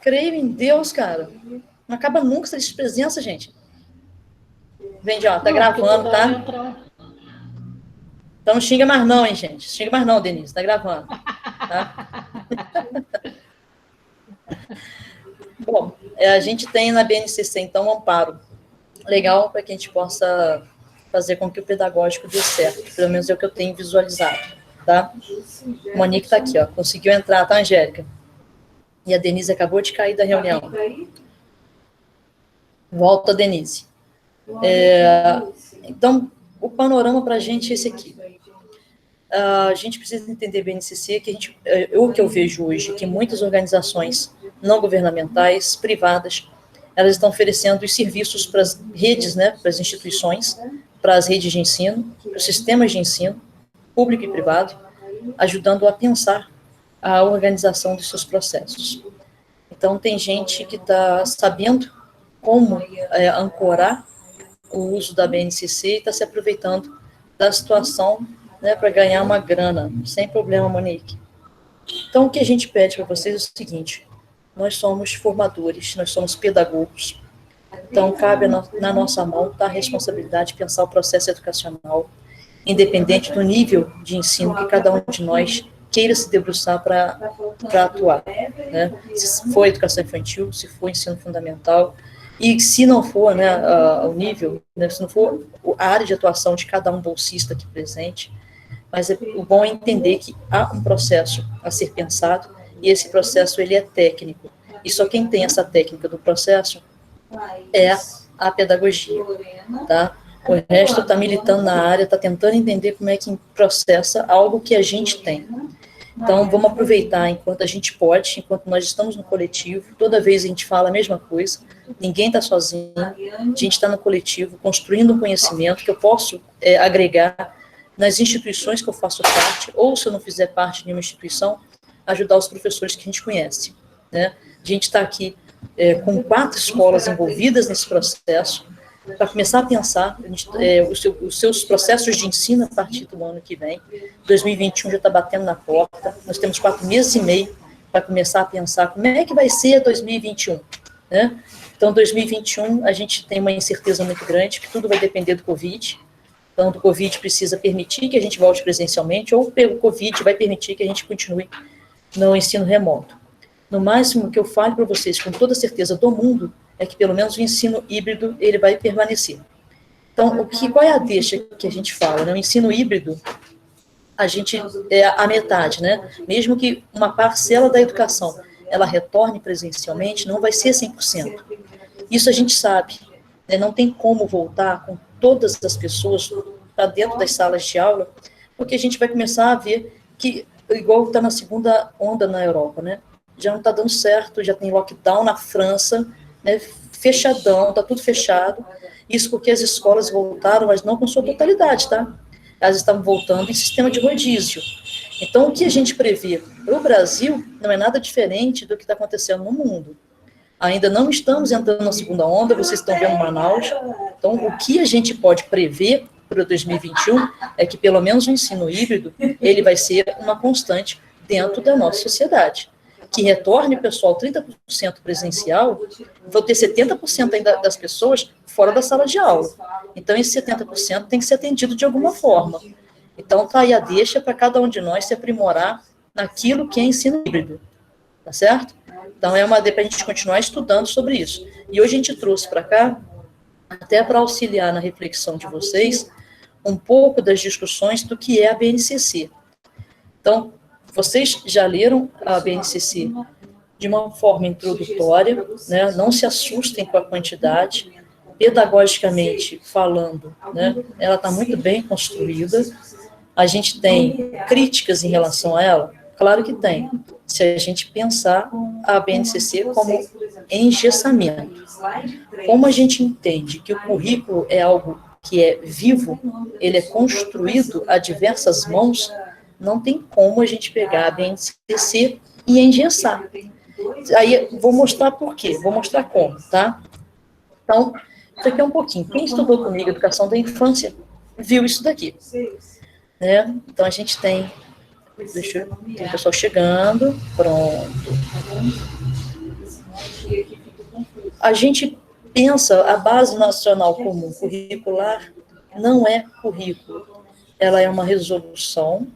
Creio em Deus, cara. Não acaba nunca essa presença, gente. Vem, ó, tá gravando, tá? Então não xinga mais não, hein, gente. Xinga mais não, Denise. Tá gravando. Tá? Bom, a gente tem na BNCC, então, um amparo legal para que a gente possa fazer com que o pedagógico dê certo. Pelo menos é o que eu tenho visualizado, tá? Monique tá aqui, ó. Conseguiu entrar, tá, Angélica? E a Denise acabou de cair da reunião. Volta, Denise. Então, o panorama para a gente é esse aqui. A gente precisa entender BNCC, que o que eu vejo hoje, que muitas organizações não governamentais, privadas, elas estão oferecendo os serviços para as redes, né, para as instituições, para as redes de ensino, para os sistemas de ensino, público e privado, ajudando a pensar a organização dos seus processos. Então, tem gente que está sabendo como ancorar o uso da BNCC e está se aproveitando da situação, né, para ganhar uma grana, sem problema, Monique. Então, o que a gente pede para vocês é o seguinte: nós somos formadores, nós somos pedagogos, então cabe na nossa mão a responsabilidade de pensar o processo educacional, independente do nível de ensino que cada um de nós queira se debruçar para atuar, né? Se for educação infantil, se for ensino fundamental, e se não for, né, o nível, né, se não for a área de atuação de cada um bolsista aqui presente, mas o bom é entender que há um processo a ser pensado, e esse processo ele é técnico, e só quem tem essa técnica do processo é a pedagogia, tá? O resto está militando na área, está tentando entender como é que processa algo que a gente tem. Então, vamos aproveitar enquanto a gente pode, enquanto nós estamos no coletivo, toda vez a gente fala a mesma coisa, ninguém está sozinho, a gente está no coletivo, construindo um conhecimento que eu posso agregar nas instituições que eu faço parte, ou se eu não fizer parte de nenhuma instituição, ajudar os professores que a gente conhece, né? A gente está aqui com 4 escolas envolvidas nesse processo, para começar a pensar os seus processos de ensino a partir do ano que vem. 2021 já está batendo na porta, nós temos 4 meses e meio para começar a pensar como é que vai ser 2021, né? Então, 2021, a gente tem uma incerteza muito grande, que tudo vai depender do Covid. Então, o Covid precisa permitir que a gente volte presencialmente, ou o Covid vai permitir que a gente continue no ensino remoto. No máximo, que eu falo para vocês, com toda certeza do mundo, é que pelo menos o ensino híbrido ele vai permanecer. Então, qual é a deixa que a gente fala? Né? O ensino híbrido, a gente é a metade, né? Mesmo que uma parcela da educação ela retorne presencialmente, não vai ser 100%. Isso a gente sabe, né? Não tem como voltar com todas as pessoas para dentro das salas de aula, porque a gente vai começar a ver que, igual está na segunda onda na Europa, né? Já não está dando certo, já tem lockdown na França, né, fechadão, está tudo fechado. Isso porque as escolas voltaram, mas não com sua totalidade, tá? Elas estavam voltando em sistema de rodízio. Então, o que a gente prevê para o Brasil não é nada diferente do que está acontecendo no mundo. Ainda não estamos entrando na segunda onda, vocês estão vendo Manaus. Então, o que a gente pode prever para 2021 é que, pelo menos, o ensino híbrido ele vai ser uma constante dentro da nossa sociedade. Que retorne o pessoal 30% presencial, vão ter 70% ainda das pessoas fora da sala de aula. Então, esse 70% tem que ser atendido de alguma forma. Então, tá aí a deixa para cada um de nós se aprimorar naquilo que é ensino híbrido, tá certo? Então, é uma ideia para a gente continuar estudando sobre isso. E hoje a gente trouxe para cá, até para auxiliar na reflexão de vocês, um pouco das discussões do que é a BNCC. Então, vocês já leram a BNCC de uma forma introdutória, né? Não se assustem com a quantidade, pedagogicamente falando, né? Ela está muito bem construída. A gente tem críticas em relação a ela? Claro que tem. Se a gente pensar a BNCC como engessamento. Como a gente entende que o currículo é algo que é vivo, ele é construído a diversas mãos, não tem como a gente pegar a BNCC e engessar. Aí, vou mostrar por quê, vou mostrar como, tá? Então, isso aqui é um pouquinho. Quem estudou comigo educação da infância, viu isso daqui. Né? Então, a gente tem, tem o pessoal chegando, pronto. A gente pensa, a Base Nacional Comum Curricular não é currículo, ela é uma resolução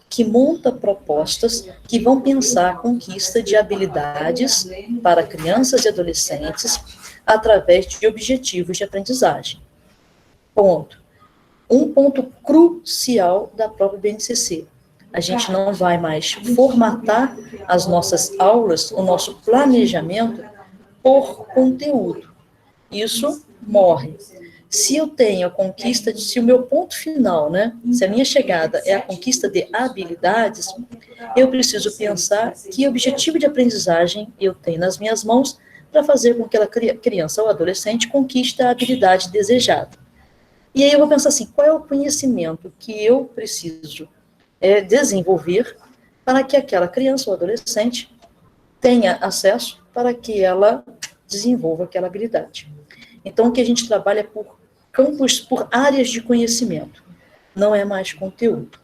que monta propostas que vão pensar a conquista de habilidades para crianças e adolescentes através de objetivos de aprendizagem. Ponto. Um ponto crucial da própria BNCC. A gente não vai mais formatar as nossas aulas, o nosso planejamento, por conteúdo. Isso morre. Se eu tenho a conquista, se o meu ponto final, né, se a minha chegada é a conquista de habilidades, eu preciso pensar que objetivo de aprendizagem eu tenho nas minhas mãos para fazer com que aquela criança ou adolescente conquiste a habilidade desejada. E aí eu vou pensar assim, qual é o conhecimento que eu preciso desenvolver para que aquela criança ou adolescente tenha acesso para que ela desenvolva aquela habilidade. Então, o que a gente trabalha é por campos, por áreas de conhecimento, não é mais conteúdo.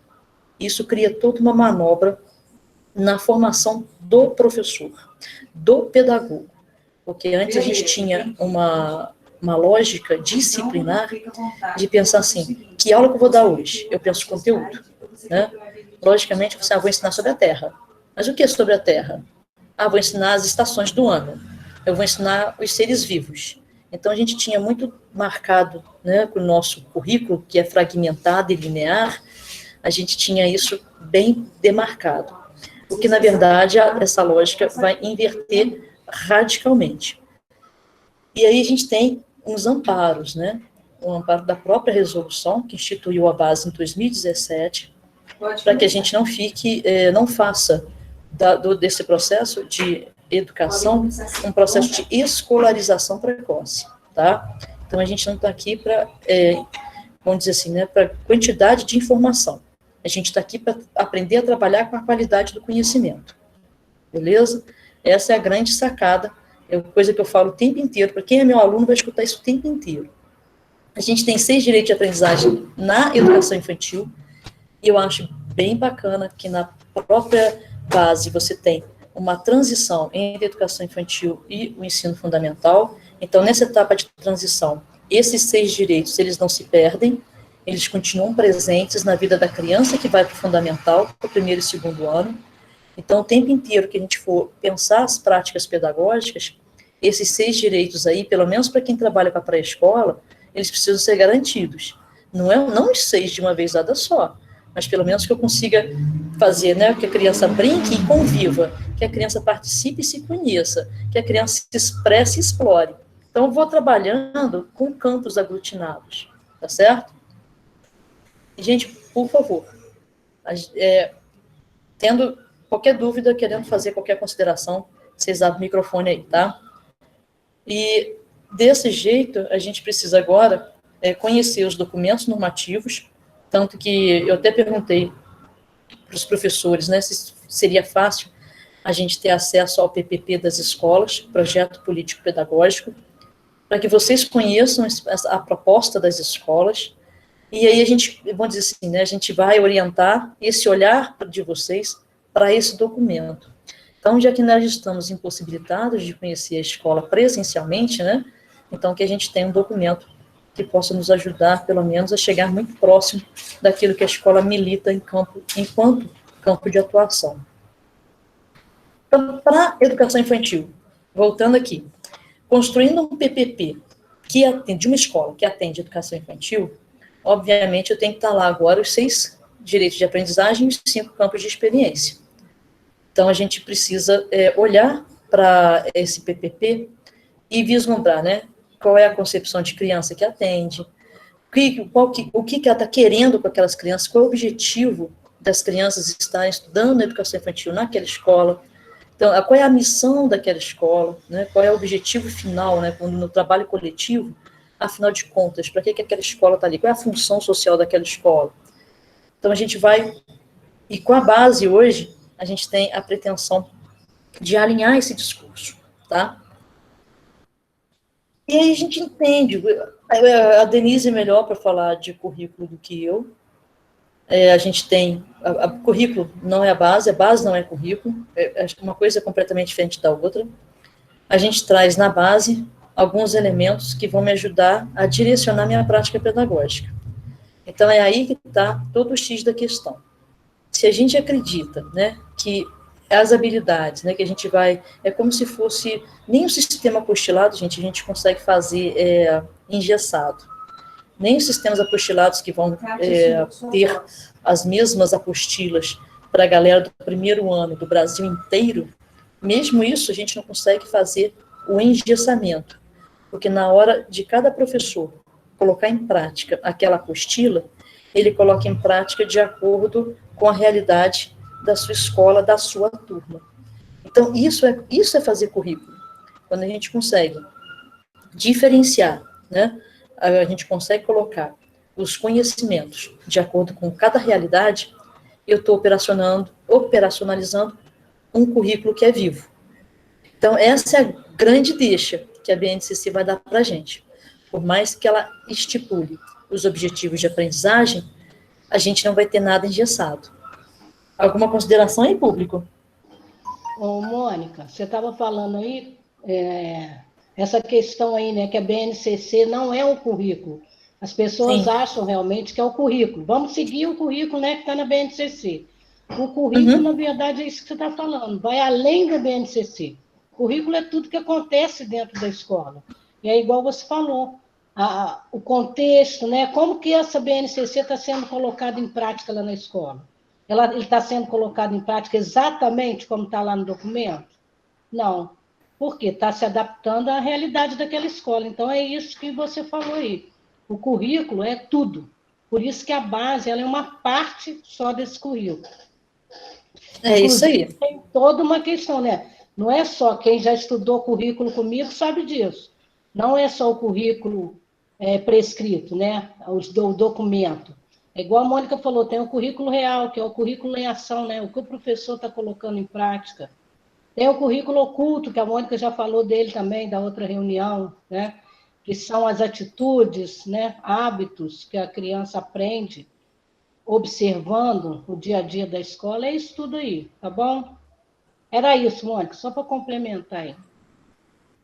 Isso cria toda uma manobra na formação do professor, do pedagogo, porque antes a gente tinha uma lógica disciplinar de pensar assim, que aula que eu vou dar hoje? Eu penso conteúdo, né? Logicamente, você vou ensinar sobre a Terra. Mas o que é sobre a Terra? Vou ensinar as estações do ano. Eu vou ensinar os seres vivos. Então, a gente tinha muito marcado, né, com o nosso currículo, que é fragmentado e linear, a gente tinha isso bem demarcado. Porque, na verdade, essa lógica vai inverter radicalmente. E aí a gente tem uns amparos, né? Um amparo da própria resolução, que instituiu a base em 2017, para que a gente não fique, não faça desse processo de educação um processo de escolarização precoce, tá? Então, a gente não está aqui para, vamos dizer assim, né, para quantidade de informação. A gente está aqui para aprender a trabalhar com a qualidade do conhecimento, beleza? Essa é a grande sacada, é uma coisa que eu falo o tempo inteiro, para quem é meu aluno vai escutar isso o tempo inteiro. A gente tem 6 direitos de aprendizagem na educação infantil, e eu acho bem bacana que na própria base você tem uma transição entre a educação infantil e o ensino fundamental. Então, nessa etapa de transição, esses 6 direitos, eles não se perdem, eles continuam presentes na vida da criança que vai para o fundamental, para o primeiro e segundo ano. Então, o tempo inteiro que a gente for pensar as práticas pedagógicas, esses 6 direitos aí, pelo menos para quem trabalha com a pré-escola, eles precisam ser garantidos. Não os 6 de uma vez dada só, mas pelo menos que eu consiga fazer, né, que a criança brinque e conviva, que a criança participe e se conheça, que a criança se expresse e explore. Então, eu vou trabalhando com campos aglutinados, tá certo? E, gente, por favor, tendo qualquer dúvida, querendo fazer qualquer consideração, vocês abrem o microfone aí, tá? E, desse jeito, a gente precisa agora conhecer os documentos normativos, tanto que eu até perguntei para os professores, né, se seria fácil a gente ter acesso ao PPP das escolas, Projeto Político Pedagógico, para que vocês conheçam a proposta das escolas, e aí a gente, vamos dizer assim, né, a gente vai orientar esse olhar de vocês para esse documento. Então, já que nós estamos impossibilitados de conhecer a escola presencialmente, né, então que a gente tenha um documento que possa nos ajudar, pelo menos, a chegar muito próximo daquilo que a escola milita enquanto campo de atuação. Então, para a educação infantil, voltando aqui, construindo um PPP que atende, uma escola que atende a educação infantil, obviamente eu tenho que estar lá agora os 6 direitos de aprendizagem e os 5 campos de experiência. Então, a gente precisa olhar para esse PPP e vislumbrar, né, qual é a concepção de criança que atende, o que ela está querendo com aquelas crianças, qual é o objetivo das crianças estarem estudando a educação infantil naquela escola. Então, qual é a missão daquela escola, né, qual é o objetivo final, né, no trabalho coletivo, afinal de contas, para que aquela escola está ali, qual é a função social daquela escola. Então, a gente vai, e com a base hoje, a gente tem a pretensão de alinhar esse discurso, tá? E aí a gente entende, a Denise é melhor para falar de currículo do que eu, a gente tem, currículo não é a base não é currículo, acho que uma coisa é completamente diferente da outra. A gente traz na base alguns elementos que vão me ajudar a direcionar minha prática pedagógica. Então, é aí que está todo o X da questão. Se a gente acredita, né, que as habilidades, né, que a gente vai, é como se fosse, nem o sistema apostilado, gente, a gente consegue fazer engessado. Nem os sistemas apostilados que vão ter as mesmas apostilas para a galera do primeiro ano do Brasil inteiro, mesmo isso a gente não consegue fazer o engessamento, porque na hora de cada professor colocar em prática aquela apostila, ele coloca em prática de acordo com a realidade da sua escola, da sua turma. Então, isso é fazer currículo. Quando a gente consegue diferenciar, né, a gente consegue colocar os conhecimentos de acordo com cada realidade, eu estou operacionalizando um currículo que é vivo. Então, essa é a grande deixa que a BNCC vai dar para a gente. Por mais que ela estipule os objetivos de aprendizagem, a gente não vai ter nada engessado. Alguma consideração em público? Ô, Mônica, você estava falando aí, essa questão aí, né, que a BNCC não é um currículo. As pessoas acham realmente que é o currículo. Vamos seguir o currículo, né, que está na BNCC. O currículo, na verdade, é isso que você está falando, vai além da BNCC. O currículo é tudo que acontece dentro da escola. E é igual você falou, o contexto, né, como que essa BNCC está sendo colocada em prática lá na escola. Ele está sendo colocado em prática exatamente como está lá no documento? Não. Por quê? Está se adaptando à realidade daquela escola. Então, é isso que você falou aí. O currículo é tudo. Por isso que a base ela é uma parte só desse currículo. É isso aí. Tem toda uma questão, né? Não é só quem já estudou currículo comigo sabe disso. Não é só o currículo prescrito, né? O documento. É igual a Mônica falou, tem o currículo real, que é o currículo em ação, né? O que o professor está colocando em prática. Tem o currículo oculto, que a Mônica já falou dele também, da outra reunião, né? Que são as atitudes, né? Hábitos que a criança aprende observando o dia a dia da escola. É isso tudo aí, tá bom? Era isso, Mônica, só para complementar aí.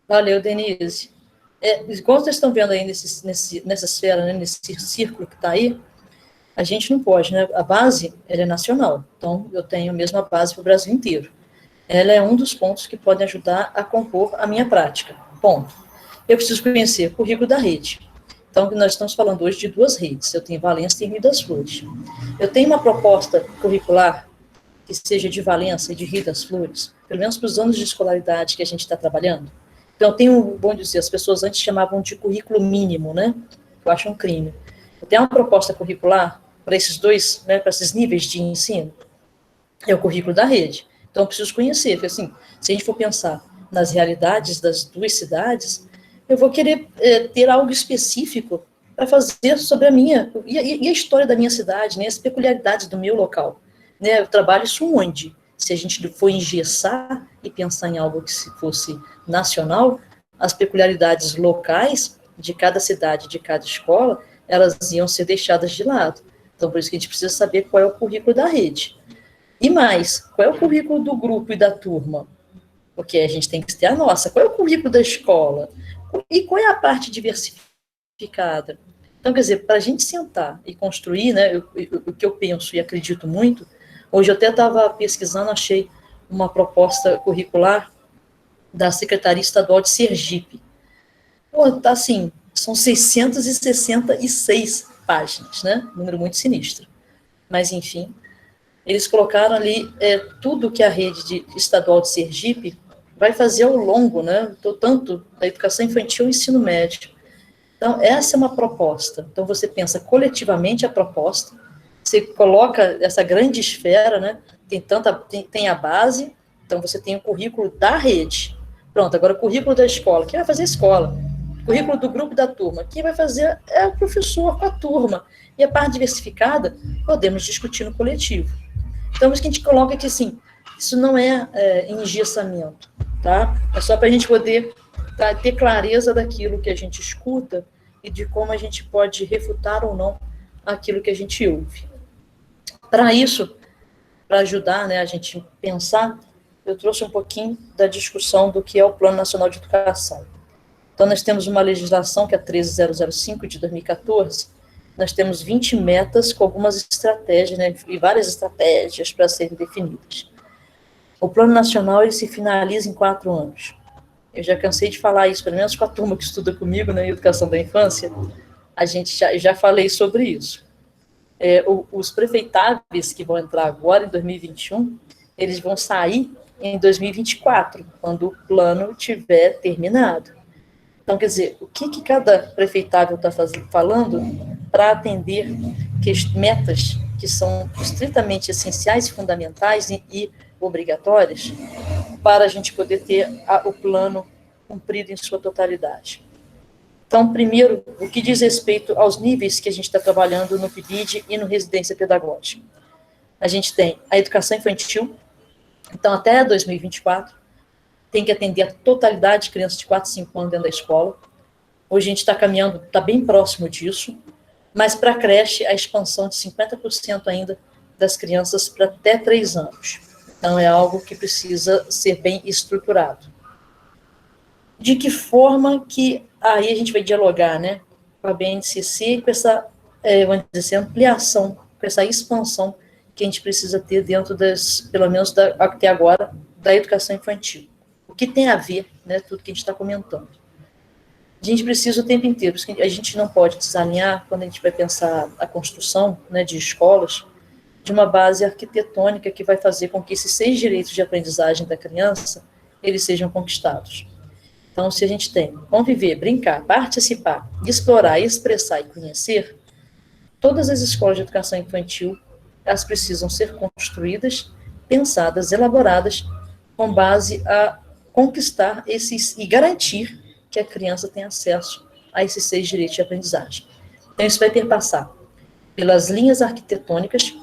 Valeu, Denise. Igual vocês estão vendo aí nessa esfera, né, nesse círculo que está aí, a gente não pode, né? A base, ela é nacional. Então, eu tenho a mesma base para o Brasil inteiro. Ela é um dos pontos que podem ajudar a compor a minha prática. Ponto. Eu preciso conhecer o currículo da rede. Então, nós estamos falando hoje de duas redes. Eu tenho Valença e Rio das Flores. Eu tenho uma proposta curricular que seja de Valença e de Rio das Flores, pelo menos para os anos de escolaridade que a gente está trabalhando. Então, eu tenho, bom dizer, as pessoas antes chamavam de currículo mínimo, né? Eu acho um crime. Eu tenho uma proposta curricular para esses dois, né, para esses níveis de ensino, é o currículo da rede. Então, eu preciso conhecer, porque assim, se a gente for pensar nas realidades das duas cidades, eu vou querer ter algo específico para fazer sobre a minha, e a história da minha cidade, né, as peculiaridades do meu local. Né, eu trabalho isso onde? Se a gente for engessar e pensar em algo que se fosse nacional, as peculiaridades locais de cada cidade, de cada escola, elas iam ser deixadas de lado. Então, por isso que a gente precisa saber qual é o currículo da rede. E mais, qual é o currículo do grupo e da turma? Porque a gente tem que ter a nossa. Qual é o currículo da escola? E qual é a parte diversificada? Então, quer dizer, para a gente sentar e construir, né, o que eu penso e acredito muito, hoje eu até estava pesquisando, achei uma proposta curricular da Secretaria Estadual de Sergipe. Pô, tá assim, são 666 páginas, né? Número muito sinistro. Mas, enfim, eles colocaram ali tudo que a rede estadual de Sergipe vai fazer ao longo, né? Tanto da educação infantil ao ensino médio. Então, essa é uma proposta. Então, você pensa coletivamente a proposta, você coloca essa grande esfera, né? Tem a base, então você tem o currículo da rede. Pronto, agora o currículo da escola. Quem vai fazer a escola? O currículo do grupo da turma. Quem vai fazer é o professor com a turma. E a parte diversificada, podemos discutir no coletivo. Então, isso que a gente coloca aqui, assim, isso não é engessamento, tá? É só para a gente poder ter clareza daquilo que a gente escuta e de como a gente pode refutar ou não aquilo que a gente ouve. Para isso, para ajudar, né, a gente pensar, eu trouxe um pouquinho da discussão do que é o Plano Nacional de Educação. Então, nós temos uma legislação, que é a 13005 de 2014, nós temos 20 metas com algumas estratégias, né, e várias estratégias para serem definidas. O Plano Nacional, ele se finaliza em 4 anos. Eu já cansei de falar isso, pelo menos com a turma que estuda comigo, na educação da infância, a gente já falei sobre isso. Os prefeitáveis que vão entrar agora, em 2021, eles vão sair em 2024, quando o plano tiver terminado. Então, quer dizer, o que cada prefeitável está falando para atender metas que são estritamente essenciais, fundamentais e obrigatórias, para a gente poder ter o plano cumprido em sua totalidade. Então, primeiro, o que diz respeito aos níveis que a gente está trabalhando no PIBID e no residência pedagógica. A gente tem a educação infantil, então, até 2024, tem que atender a totalidade de crianças de 4 a 5 anos dentro da escola. Hoje a gente está caminhando, está bem próximo disso, mas para a creche, a expansão de 50% ainda das crianças para até 3 anos. Então, é algo que precisa ser bem estruturado. De que forma que aí a gente vai dialogar, né, com a BNCC, com essa, vamos dizer, ampliação, com essa expansão que a gente precisa ter dentro pelo menos até agora, da educação infantil. O que tem a ver, né, tudo que a gente está comentando. A gente precisa o tempo inteiro, porque a gente não pode desalinhar, quando a gente vai pensar a construção, né, de escolas, de uma base arquitetônica que vai fazer com que esses 6 direitos de aprendizagem da criança, eles sejam conquistados. Então, se a gente tem conviver, brincar, participar, explorar, expressar e conhecer, todas as escolas de educação infantil, elas precisam ser construídas, pensadas, elaboradas, com base a conquistar e garantir que a criança tenha acesso a esses 6 direitos de aprendizagem. Então, isso vai ter que passar pelas linhas arquitetônicas,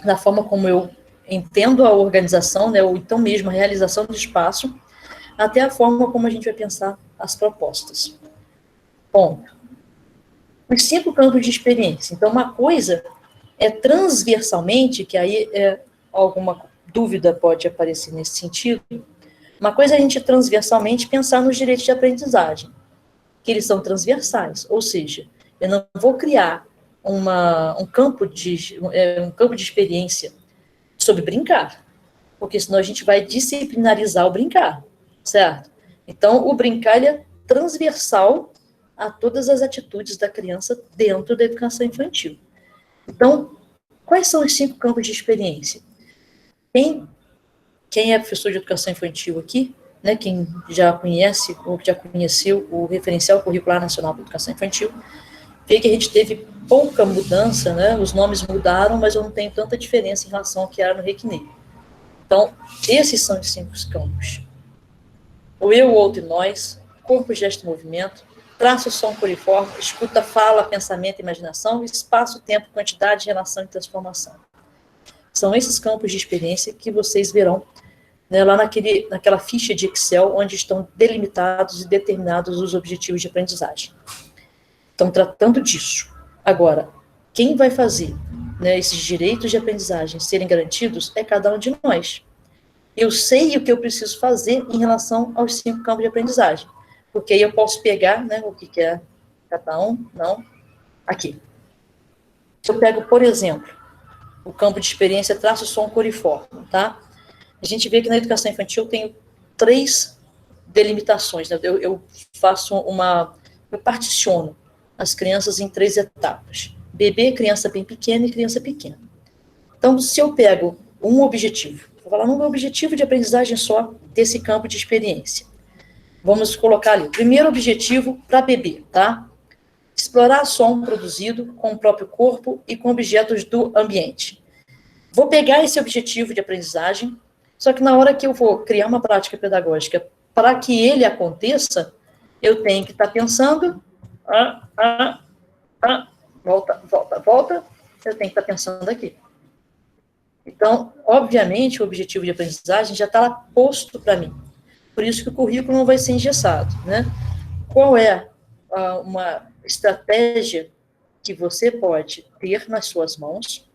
da forma como eu entendo a organização, né, ou então mesmo a realização do espaço, até a forma como a gente vai pensar as propostas. Bom, os 5 campos de experiência. Então, uma coisa é transversalmente, que aí alguma dúvida pode aparecer nesse sentido, uma coisa é a gente transversalmente pensar nos direitos de aprendizagem, que eles são transversais, ou seja, eu não vou criar um campo de experiência sobre brincar, porque senão a gente vai disciplinarizar o brincar, certo? Então, o brincar ele é transversal a todas as atitudes da criança dentro da educação infantil. Então, quais são os 5 campos de experiência? Quem é professor de educação infantil aqui, né, quem já conhece ou já conheceu o Referencial Curricular Nacional para Educação Infantil, vê que a gente teve pouca mudança, né, os nomes mudaram, mas eu não tenho tanta diferença em relação ao que era no RECNE. Então, esses são os 5 campos. O eu, o outro e nós, corpo, gesto e movimento, traço, som, coriforme, escuta, fala, pensamento, imaginação, espaço, tempo, quantidade, relação e transformação. São esses campos de experiência que vocês verão, né, lá naquela ficha de Excel, onde estão delimitados e determinados os objetivos de aprendizagem. Estão tratando disso. Agora, quem vai fazer, né, esses direitos de aprendizagem serem garantidos é cada um de nós. Eu sei o que eu preciso fazer em relação aos 5 campos de aprendizagem, porque aí eu posso pegar, né, o que é cada um, não, aqui. Se eu pego, por exemplo, o campo de experiência traço, som, coriforme, tá? A gente vê que na educação infantil eu tenho 3 delimitações, né? Eu particiono as crianças em 3 etapas. Bebê, criança bem pequena e criança pequena. Então, se eu pego um objetivo, vou falar num objetivo de aprendizagem só desse campo de experiência. Vamos colocar ali, o primeiro objetivo para bebê, tá? Explorar som produzido com o próprio corpo e com objetos do ambiente. Vou pegar esse objetivo de aprendizagem, só que na hora que eu vou criar uma prática pedagógica para que ele aconteça, eu tenho que estar pensando, volta, eu tenho que estar pensando aqui. Então, obviamente, o objetivo de aprendizagem já está lá posto para mim. Por isso que o currículo não vai ser engessado, né? Qual é uma estratégia que você pode ter nas suas mãos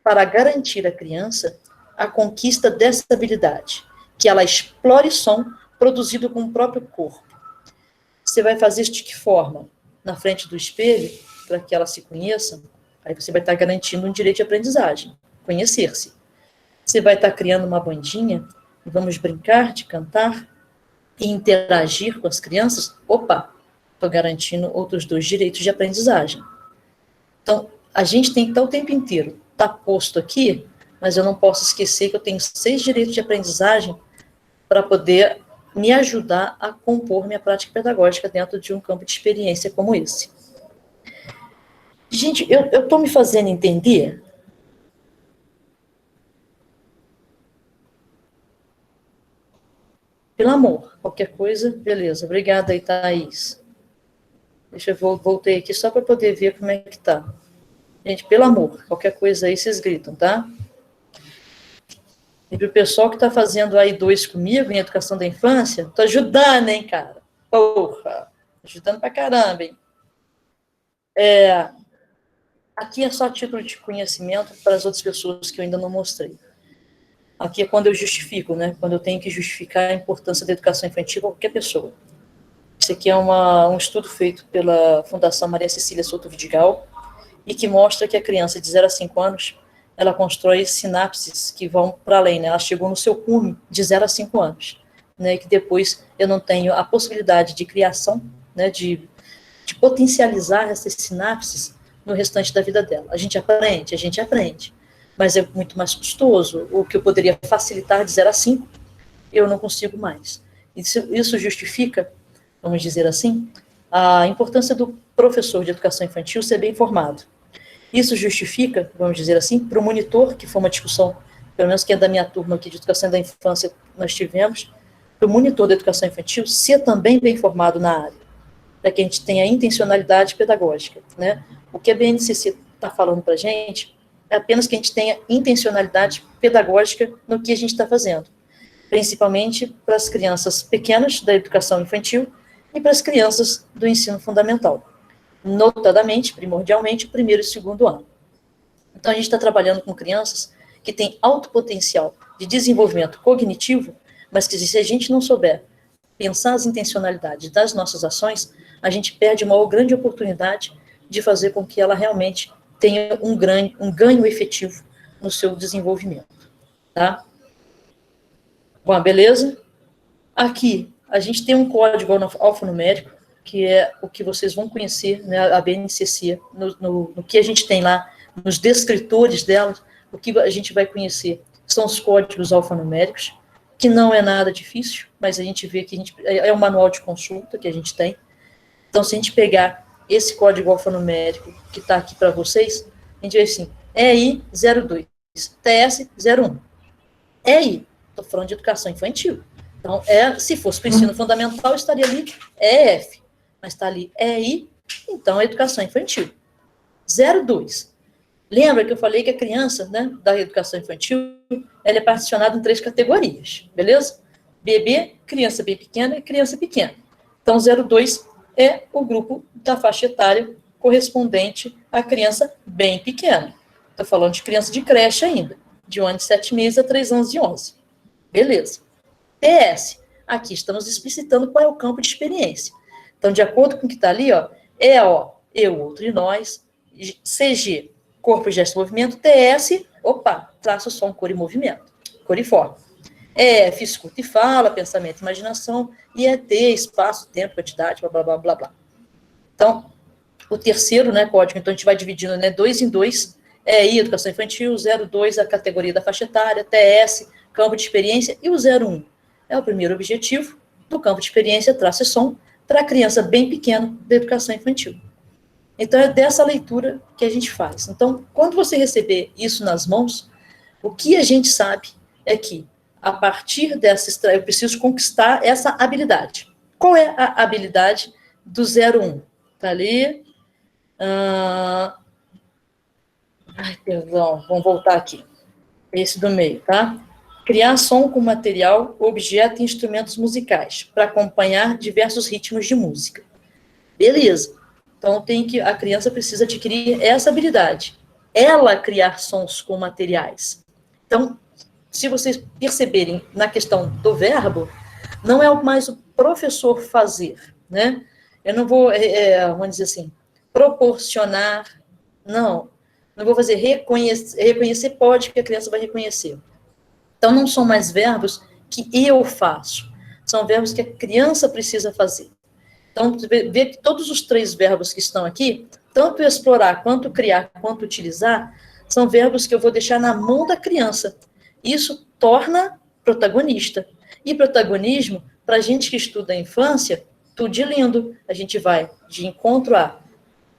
para garantir à criança a conquista dessa habilidade, que ela explore som produzido com o próprio corpo. Você vai fazer isso de que forma? Na frente do espelho, para que ela se conheça, aí você vai estar garantindo um direito de aprendizagem, conhecer-se. Você vai estar criando uma bandinha, e vamos brincar, de cantar, e interagir com as crianças, opa, estou garantindo outros 2 direitos de aprendizagem. Então, a gente tem que estar o tempo inteiro, está posto aqui, mas eu não posso esquecer que eu tenho 6 direitos de aprendizagem para poder me ajudar a compor minha prática pedagógica dentro de um campo de experiência como esse. Gente, eu estou me fazendo entender? Pelo amor, qualquer coisa, beleza. Obrigada aí, Thaís. Deixa eu voltei aqui só para poder ver como é que tá. Gente, pelo amor, qualquer coisa aí, vocês gritam, tá? E para o pessoal que está fazendo aí 2 comigo em educação da infância, tô ajudando, hein, cara? Porra, ajudando pra caramba, hein? Aqui é só título de conhecimento para as outras pessoas que eu ainda não mostrei. Aqui é quando eu justifico, né? Quando eu tenho que justificar a importância da educação infantil a qualquer pessoa. Isso aqui é um estudo feito pela Fundação Maria Cecília Souto Vidigal e que mostra que a criança de 0 a 5 anos, ela constrói sinapses que vão para além, né? Ela chegou no seu cume de 0 a 5 anos, né? E que depois eu não tenho a possibilidade de criação, né? De potencializar essas sinapses no restante da vida dela. A gente aprende, mas é muito mais custoso. O que eu poderia facilitar de 0 a 5, eu não consigo mais. Isso justifica, vamos dizer assim, a importância do professor de educação infantil ser bem informado. Isso justifica, vamos dizer assim, para o monitor, que foi uma discussão, pelo menos que é da minha turma aqui de educação da infância, nós tivemos, para o monitor da educação infantil ser também bem informado na área, para que a gente tenha intencionalidade pedagógica, né? O que a BNCC está falando para a gente é apenas que a gente tenha intencionalidade pedagógica no que a gente está fazendo, principalmente para as crianças pequenas da educação infantil e para as crianças do ensino fundamental, notadamente, primordialmente, o 1º e 2º ano. Então, a gente está trabalhando com crianças que têm alto potencial de desenvolvimento cognitivo, mas que se a gente não souber pensar as intencionalidades das nossas ações, a gente perde uma grande oportunidade de fazer com que ela realmente tenha um ganho efetivo no seu desenvolvimento, tá? Bom, beleza? Aqui, a gente tem um código alfanumérico, que é o que vocês vão conhecer, né, a BNCC, no que a gente tem lá, nos descritores dela, o que a gente vai conhecer são os códigos alfanuméricos, que não é nada difícil, mas a gente vê que é um manual de consulta que a gente tem. Então, se a gente pegar esse código alfanumérico que está aqui para vocês, a gente vê assim, EI 02, TS 01. EI, estou falando de educação infantil. Então, se fosse para o ensino fundamental, estaria ali EF, mas está ali EI, então é educação infantil. 02. Lembra que eu falei que a criança, né, da educação infantil, ela é particionada em 3 categorias, beleza? Bebê, criança bem pequena e criança pequena. Então, 02 é o grupo da faixa etária correspondente à criança bem pequena. Estou falando de criança de creche ainda, de 1 ano e 7 meses a 3 anos e 11. Beleza. TS, aqui estamos explicitando qual é o campo de experiência. Então, de acordo com o que está ali, ó, EO, eu, outro e nós, CG, corpo, gesto, movimento, TS, opa, traço, som, cor e movimento, cor e forma. EF, escuta e fala, pensamento e imaginação, e ET, espaço, tempo, quantidade, blá, blá, blá, blá, blá. Então, o terceiro, né, código, então a gente vai dividindo, né, 2 em 2, EI, educação infantil, 02, a categoria da faixa etária, TS, campo de experiência, e o 01 é o primeiro objetivo do campo de experiência, traço e som, para a criança bem pequena da educação infantil. Então, é dessa leitura que a gente faz. Então, quando você receber isso nas mãos, o que a gente sabe é que, a partir dessa, eu preciso conquistar essa habilidade. Qual é a habilidade do 01? Está ali. Ai, perdão, vamos voltar aqui. Esse do meio, tá? Criar som com material, objeto e instrumentos musicais, para acompanhar diversos ritmos de música. Beleza. Então, a criança precisa adquirir essa habilidade. Ela criar sons com materiais. Então, se vocês perceberem na questão do verbo, não é mais o professor fazer, né? Eu não vou, vamos dizer assim, proporcionar, não vou fazer reconhecer pode, porque a criança vai reconhecer. Então, não são mais verbos que eu faço, são verbos que a criança precisa fazer. Então, vê que todos os 3 verbos que estão aqui, tanto explorar, quanto criar, quanto utilizar, são verbos que eu vou deixar na mão da criança. Isso torna protagonista. E protagonismo, para a gente que estuda a infância, tudo de lindo. A gente vai de encontro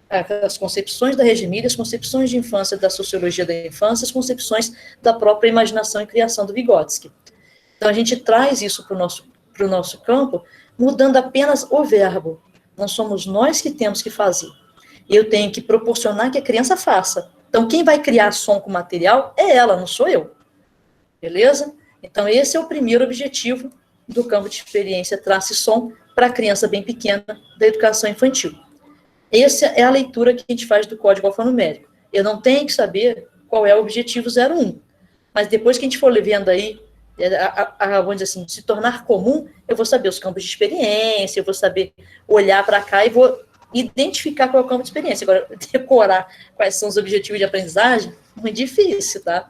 as concepções da Regemília, as concepções de infância da sociologia da infância, as concepções da própria imaginação e criação do Vygotsky. Então, a gente traz isso para o nosso campo, mudando apenas o verbo. Não somos nós que temos que fazer. Eu tenho que proporcionar que a criança faça. Então, quem vai criar som com material é ela, não sou eu. Beleza? Então, esse é o primeiro objetivo do campo de experiência traço e som para a criança bem pequena da educação infantil. Essa é a leitura que a gente faz do código alfanumérico. Eu não tenho que saber qual é o objetivo 01, mas depois que a gente for vendo aí, vamos dizer assim, se tornar comum, eu vou saber os campos de experiência, eu vou saber olhar para cá e vou identificar qual é o campo de experiência. Agora, decorar quais são os objetivos de aprendizagem, é muito difícil, tá?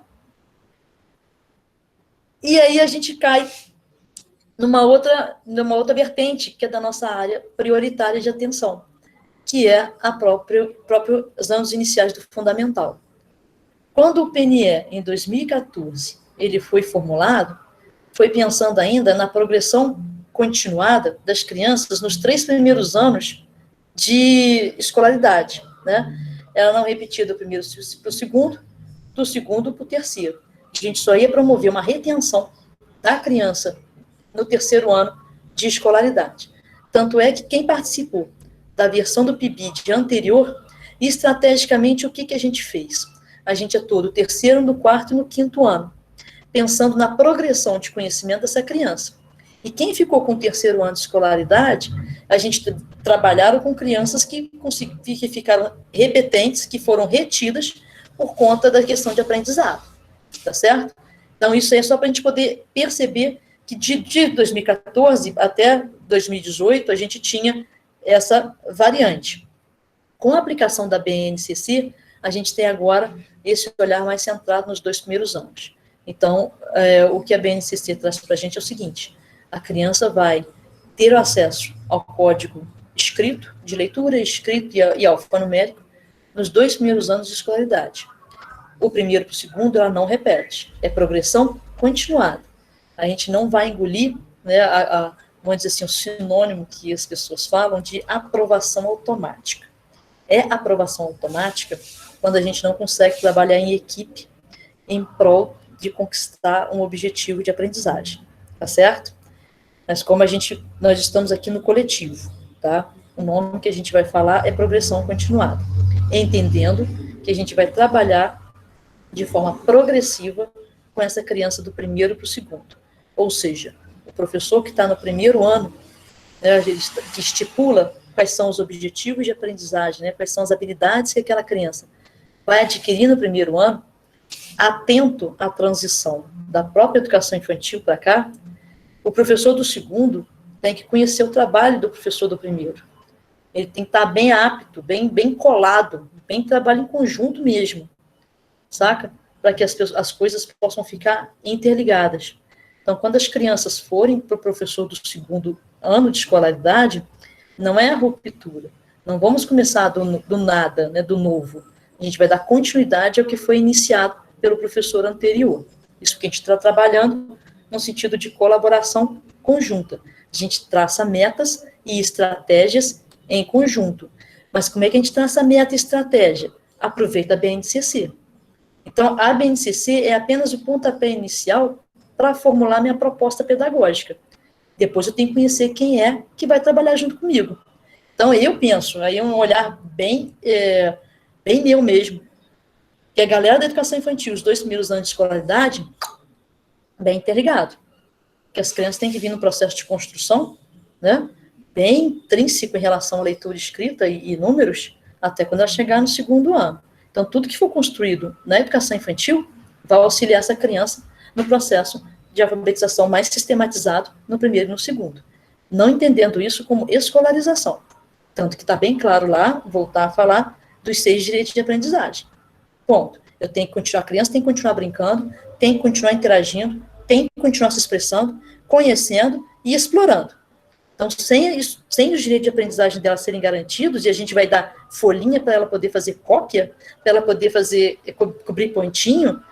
E aí a gente cai numa outra vertente, que é da nossa área prioritária de atenção, que é próprios anos iniciais do fundamental. Quando o PNE, em 2014, ele foi formulado, foi pensando ainda na progressão continuada das crianças nos 3 primeiros anos de escolaridade, né? Ela não repetia do primeiro para o segundo, do segundo para o terceiro. A gente só ia promover uma retenção da criança no 3º ano de escolaridade. Tanto é que quem participou da versão do PIBID anterior, estrategicamente, o que a gente fez? A gente atuou no 3º, no 4º e no 5º ano, pensando na progressão de conhecimento dessa criança. E quem ficou com o 3º ano de escolaridade, a gente trabalharam com crianças que ficaram repetentes, que foram retidas por conta da questão de aprendizado, tá certo? Então, isso aí é só para a gente poder perceber que de 2014 até 2018, a gente tinha essa variante. Com a aplicação da BNCC, a gente tem agora esse olhar mais centrado nos 2 primeiros anos. Então, o que a BNCC traz para a gente é o seguinte: a criança vai ter o acesso ao código escrito, de leitura, escrito e alfanumérico, nos 2 primeiros anos de escolaridade. O primeiro para o segundo, ela não repete, é progressão continuada. A gente não vai engolir, né, vamos dizer assim, o sinônimo que as pessoas falam de aprovação automática. É aprovação automática quando a gente não consegue trabalhar em equipe em prol de conquistar um objetivo de aprendizagem, tá certo? Mas como nós estamos aqui no coletivo, tá? O nome que a gente vai falar é progressão continuada, entendendo que a gente vai trabalhar de forma progressiva com essa criança do primeiro para o segundo. Ou seja, o professor que está no primeiro ano, né, que estipula quais são os objetivos de aprendizagem, né, quais são as habilidades que aquela criança vai adquirir no primeiro ano, atento à transição da própria educação infantil para cá, o professor do segundo tem que conhecer o trabalho do professor do primeiro. Ele tem que estar bem apto, bem colado, bem trabalho em conjunto mesmo, saca? Para que as coisas possam ficar interligadas. Então, quando as crianças forem para o professor do segundo ano de escolaridade, não é a ruptura. Não vamos começar do nada, né, do novo. A gente vai dar continuidade ao que foi iniciado pelo professor anterior. Isso que a gente está trabalhando no sentido de colaboração conjunta. A gente traça metas e estratégias em conjunto. Mas como é que a gente traça meta e estratégia? Aproveita a BNCC. Então, a BNCC é apenas o pontapé inicial para formular minha proposta pedagógica. Depois eu tenho que conhecer quem é que vai trabalhar junto comigo. Então, eu penso, aí é um olhar bem meu mesmo, que a galera da educação infantil, os 2 primeiros anos de escolaridade, bem interligado. Que as crianças têm que vir no processo de construção, né, bem intrínseco em relação à leitura escrita e números, até quando ela chegar no segundo ano. Então, tudo que for construído na educação infantil vai auxiliar essa criança no processo de alfabetização mais sistematizado no primeiro e no segundo. Não entendendo isso como escolarização. Tanto que está bem claro lá, voltar a falar dos 6 direitos de aprendizagem. Ponto. Eu tenho que continuar, a criança tem que continuar brincando, tem que continuar interagindo, tem que continuar se expressando, conhecendo e explorando. Então, sem os direitos de aprendizagem dela serem garantidos, e a gente vai dar folhinha para ela poder fazer cópia, para ela poder fazer, cobrir pontinho,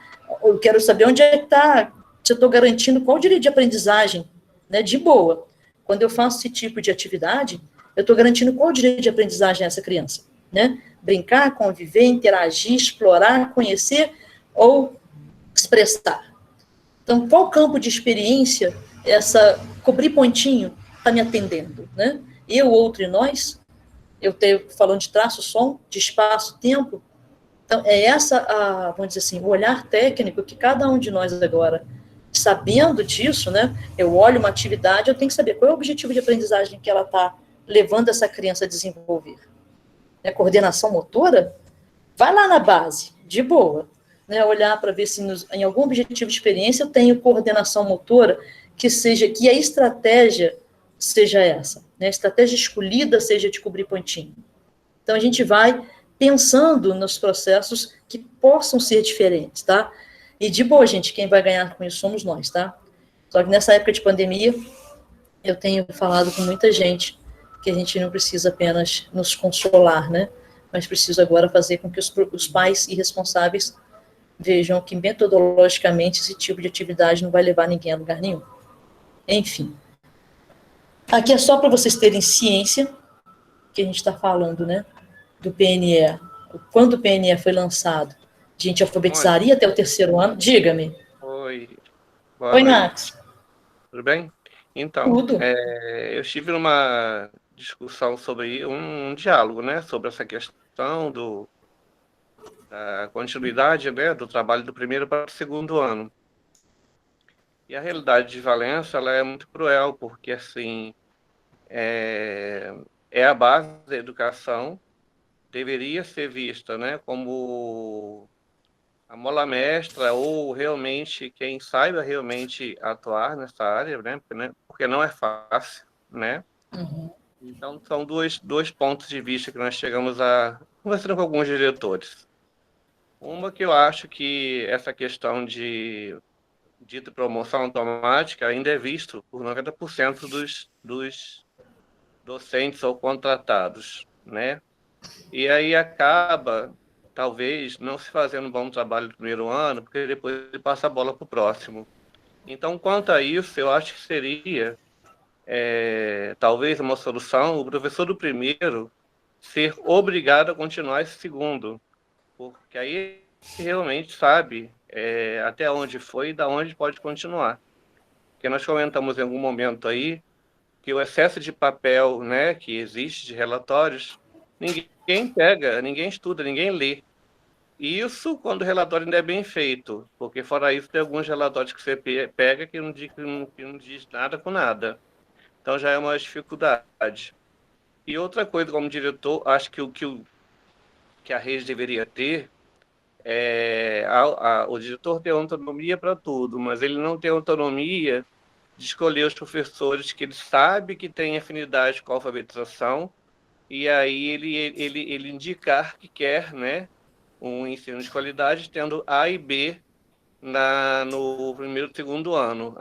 eu quero saber onde é que está, se eu estou garantindo qual o direito de aprendizagem, né, de boa. Quando eu faço esse tipo de atividade, eu estou garantindo qual o direito de aprendizagem a essa criança, né? Brincar, conviver, interagir, explorar, conhecer ou expressar. Então, qual campo de experiência essa cobrir pontinho está me atendendo, né? Eu, outro e nós, eu tenho falando de traço, som, de espaço, tempo. Então, é essa, vamos dizer assim, o olhar técnico que cada um de nós agora, sabendo disso, né? Eu olho uma atividade, eu tenho que saber qual é o objetivo de aprendizagem que ela está levando essa criança a desenvolver. Né? Coordenação motora, vai lá na base, de boa. Né, olhar para ver se em algum objetivo de experiência eu tenho coordenação motora que a estratégia seja essa, né, a estratégia escolhida seja de cobrir pontinho. Então, a gente vai pensando nos processos que possam ser diferentes, tá? E, de boa, gente, quem vai ganhar com isso somos nós, tá? Só que nessa época de pandemia, eu tenho falado com muita gente que a gente não precisa apenas nos consolar, né? Mas precisa agora fazer com que os pais irresponsáveis vejam que metodologicamente esse tipo de atividade não vai levar ninguém a lugar nenhum. Enfim. Aqui é só para vocês terem ciência que a gente está falando, né, do PNE. Quando o PNE foi lançado, a gente alfabetizaria até o 3º ano. Diga-me. Oi. Oi, Max. Tudo bem? Então, Tudo. eu estive numa discussão sobre um diálogo, né, sobre essa questão da continuidade, né, do trabalho do 1º para o 2º ano. E a realidade de Valença, ela é muito cruel, porque, assim, é a base da educação, deveria ser vista, né, como a mola mestra ou realmente quem saiba realmente atuar nessa área, né, porque não é fácil, né? Uhum. Então, são dois pontos de vista que nós chegamos a conversando com alguns diretores. Uma que eu acho que essa questão de dita promoção automática ainda é visto por 90% dos docentes ou contratados, né? E aí acaba, talvez, não se fazendo um bom trabalho no 1º ano, porque depois ele passa a bola para o próximo. Então, quanto a isso, eu acho que seria, talvez, uma solução o professor do 1º ser obrigado a continuar esse 2º, porque aí realmente sabe até onde foi e da onde pode continuar. Porque nós comentamos em algum momento aí que o excesso de papel, né, que existe de relatórios, ninguém pega, ninguém estuda, ninguém lê. E isso quando o relatório ainda é bem feito, porque fora isso tem alguns relatórios que você pega que não diz nada com nada. Então já é uma dificuldade. E outra coisa, como diretor, acho que que a rede deveria ter o diretor tem autonomia para tudo, mas ele não tem autonomia de escolher os professores que ele sabe que tem afinidade com a alfabetização, e aí ele indicar que quer, né, um ensino de qualidade, tendo A e B no 1º e 2º ano.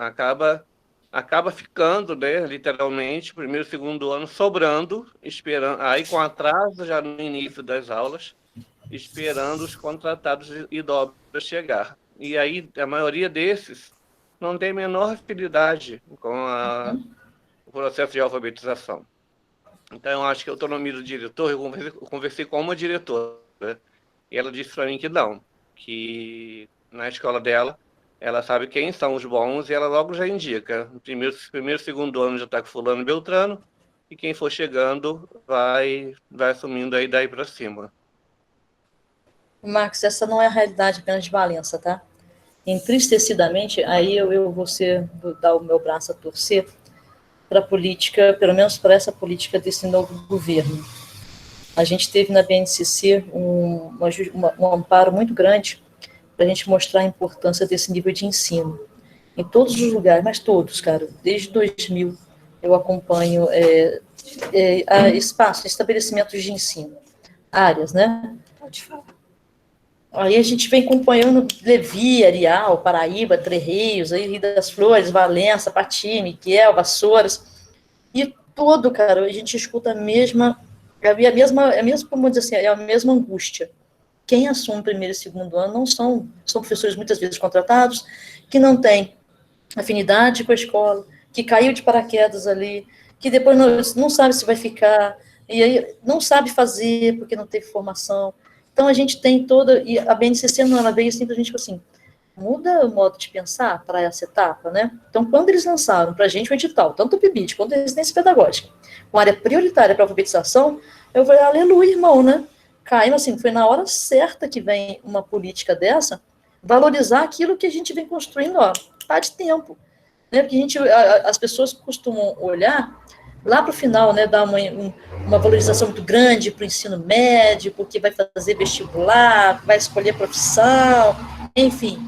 Acaba ficando, né, literalmente, 1º e 2º ano sobrando, esperando, aí com atraso já no início das aulas, esperando os contratados e dobras chegar. E aí a maioria desses não tem a menor afinidade com o processo de alfabetização. Então, eu acho que a autonomia do diretor, eu conversei com uma diretora, e ela disse para mim que não, que na escola dela, ela sabe quem são os bons e ela logo já indica. No 1º e 2º ano já está com fulano e beltrano, e quem for chegando vai assumindo aí daí para cima. Max, essa não é a realidade apenas de Valença, tá? Entristecidamente, aí eu vou dar o meu braço a torcer para a política, pelo menos para essa política desse novo governo. A gente teve na BNCC um amparo muito grande para a gente mostrar a importância desse nível de ensino. Em todos os lugares, mas todos, cara, desde 2000 eu acompanho espaços, estabelecimentos de ensino, áreas, né? Pode falar. Aí a gente vem acompanhando Levi, Areal, Paraíba, Três Rios, aí Rio das Flores, Valença, Pati, Miguel, Vassouras, e todo, cara, a gente escuta a mesma, como dizer assim, é a mesma angústia. Quem assume primeiro e segundo ano não são professores muitas vezes contratados, que não têm afinidade com a escola, que caiu de paraquedas ali, que depois não sabe se vai ficar, e aí não sabe fazer porque não teve formação. Então, a gente tem e a BNCC não, ela veio simplesmente assim, muda o modo de pensar para essa etapa, né? Então, quando eles lançaram para a gente o edital, tanto o PIBID quanto a residência pedagógica, com área prioritária para a alfabetização, eu falei, aleluia, irmão, né? Caímos assim, foi na hora certa que vem uma política dessa, valorizar aquilo que a gente vem construindo, ó, tá de tempo, né? Porque as pessoas costumam olhar lá para o final, né, dar uma valorização muito grande para o ensino médio, porque vai fazer vestibular, vai escolher profissão, enfim.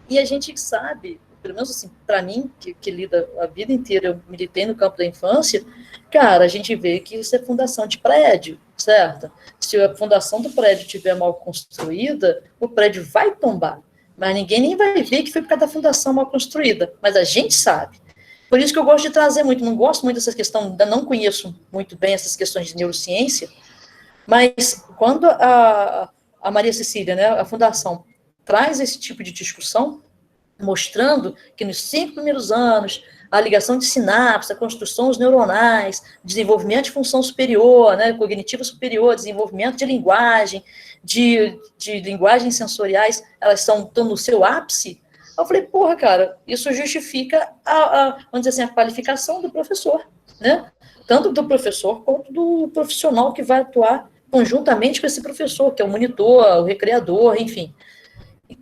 E a gente sabe, pelo menos assim, para mim, que lida a vida inteira, eu militei no campo da infância, cara, a gente vê que isso é fundação de prédio, certo? Se a fundação do prédio estiver mal construída, o prédio vai tombar, mas ninguém nem vai ver que foi por causa da fundação mal construída, mas a gente sabe. Por isso que eu gosto de trazer muito, não gosto muito dessas questões, ainda não conheço muito bem essas questões de neurociência, mas quando a Maria Cecília, né, a fundação, traz esse tipo de discussão, mostrando que nos 5 primeiros anos, a ligação de sinapses, a construção dos neuronais, desenvolvimento de função superior, né, cognitiva superior, desenvolvimento de linguagens sensoriais, elas estão no seu ápice. Eu falei, porra, cara, isso justifica vamos dizer assim, a qualificação do professor, né? Tanto do professor quanto do profissional que vai atuar conjuntamente com esse professor, que é o monitor, o recreador, enfim.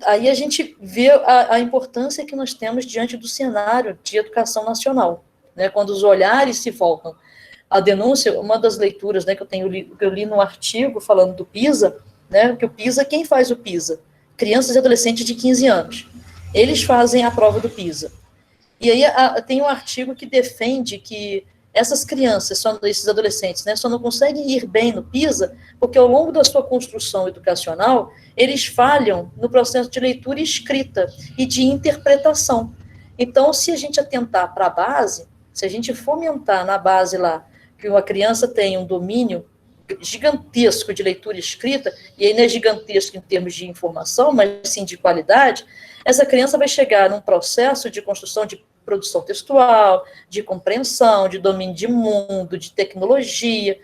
Aí a gente vê a importância que nós temos diante do cenário de educação nacional, né? Quando os olhares se voltam. A denúncia, uma das leituras, né, que eu li no artigo falando do PISA, né, que o PISA, quem faz o PISA? Crianças e adolescentes de 15 anos. Eles fazem a prova do PISA. E aí tem um artigo que defende que essas crianças, esses adolescentes, né, só não conseguem ir bem no PISA porque ao longo da sua construção educacional, eles falham no processo de leitura e escrita e de interpretação. Então, se a gente atentar para a base, se a gente fomentar na base lá que uma criança tenha um domínio gigantesco de leitura e escrita, e aí não é gigantesco em termos de informação, mas sim de qualidade, essa criança vai chegar num processo de construção de produção textual, de compreensão, de domínio de mundo, de tecnologia,